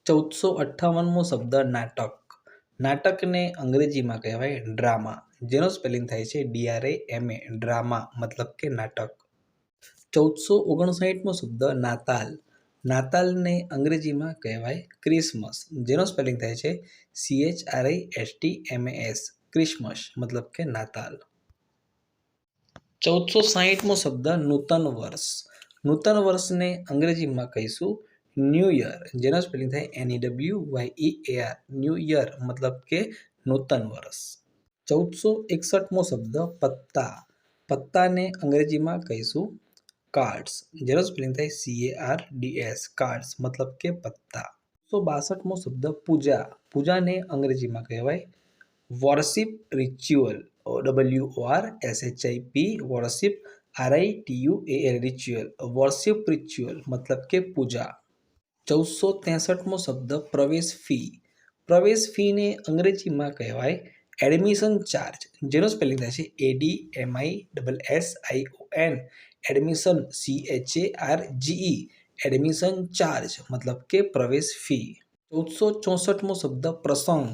1458મો શબ્દ નાટક. નાટકને અંગ્રેજીમાં કહેવાય ડ્રામા, જેનો સ્પેલિંગ થાય છે DRAMA, ડ્રામા મતલબ કે નાટક. 1459મો શબ્દ નાતાલ. નાતાલને અંગ્રેજીમાં કહેવાય ક્રિસમસ, જેનો સ્પેલિંગ થાય છે CHRISTMAS, ક્રિસમસ મતલબ કે નાતાલ. 1460મો શબ્દ નૂતન વર્ષ. નૂતન વર્ષને અંગ્રેજીમાં કહીશું ન્યૂ યર, જેનો સ્પેલિંગ થાય NEWYEAR, ન્યૂ યર મતલબ કે નૂતન વર્ષ. 1461મો શબ્દ પત્તા. પત્તાને અંગ્રેજીમાં કહીશું કાર્ડ્સ, જેનો સ્પેલિંગ થાય CARDS, કાર્ડ્સ મતલબ કે પત્તા. 1462મો શબ્દ પૂજા. પૂજાને અંગ્રેજીમાં કહેવાય worship ritual, WORSHIP, worship RITUAL, ritual, worship ritual મતલબ કે પૂજા. 1463મો શબ્દ પ્રવેશ ફી. પ્રવેશ ફીને અંગ્રેજીમાં કહેવાય એડમિશન ચાર્જ, જેનો સ્પેલિંગ થાય છે ADMISSION, admission CHARGE, admission charge મતલબ કે પ્રવેશ ફી. 1464મો શબ્દ પ્રસંગ.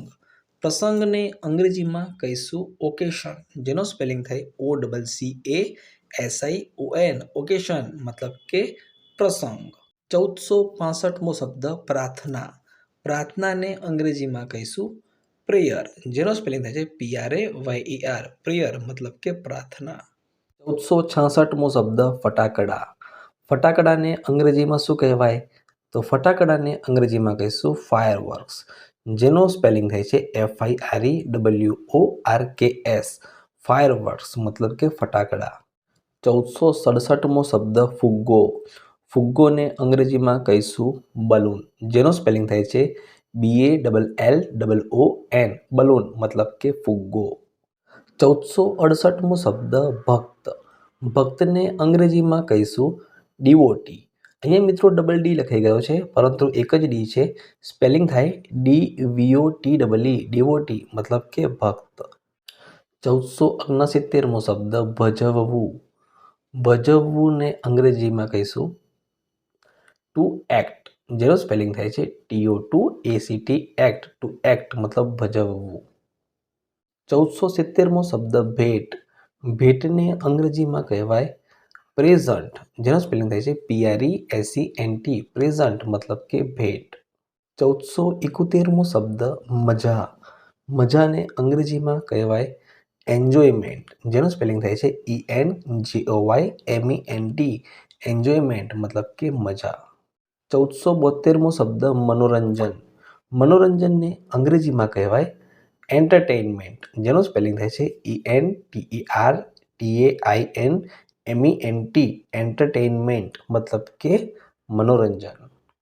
પ્રસંગને અંગ્રેજીમાં કહીશું ઓકેશન, જેનો સ્પેલિંગ થાય OCCASION, ઓકેશન મતલબ કે પ્રસંગ. 1465મો શબ્દ પ્રાર્થના. પ્રાર્થનાને અંગ્રેજીમાં કહીશું પ્રેયર, જેનો સ્પેલિંગ થાય છે PRAYER, પ્રેયર મતલબ કે પ્રાર્થના. 1466મો શબ્દ ફટાકડા. ફટાકડાને અંગ્રેજીમાં શું કહેવાય? તો ફટાકડાને અંગ્રેજીમાં કહીશું ફાયરવર્ક્સ, જેનો સ્પેલિંગ થાય છે FIREWORKS, ફાયરવર્ક્સ મતલબ કે ફટાકડા. 1467મો શબ્દ ફુગ્ગો. ફુગ્ગોને અંગ્રેજીમાં કહીશું બલૂન, જેનો સ્પેલિંગ થાય છે BALLOON, બલૂન મતલબ કે ફુગ્ગો. 1468મો શબ્દ ભક્ત. ભક્તને અંગ્રેજીમાં કહીશું ડિવોટી. અહીંયા મિત્રો ડબલ ડી લખાઈ ગયો છે, પરંતુ એક જ ડી છે. સ્પેલિંગ થાય DVOTEE, ડિવોટી મતલબ કે ભક્ત. 1469મો શબ્દ ભજવવું. ભજવવુંને અંગ્રેજીમાં કહીશું ટુ એક્ટ, જેનો સ્પેલિંગ થાય છે TO2ACT, એક્ટ, ટુ એક્ટ મતલબ ભજવવું. 1470મો શબ્દ ભેટ. ભેટને અંગ્રેજીમાં કહેવાય પ્રેઝન્ટ, જેનો સ્પેલિંગ થાય છે PRESENT, પ્રેઝન્ટ મતલબ કે ભેટ. 1471મો શબ્દ મજા. મજાને અંગ્રેજીમાં કહેવાય એન્જોયમેન્ટ, જેનો સ્પેલિંગ થાય છે ENJOYMENT, એન્જોયમેન્ટ મતલબ કે મજા. 1472મો શબ્દ મનોરંજન. મનોરંજનને અંગ્રેજીમાં કહેવાય એન્ટરટેઇનમેન્ટ, જેનો સ્પેલિંગ થાય છે ENTERTAINMENT, એન્ટરટેઇનમેન્ટ મતલબ કે મનોરંજન.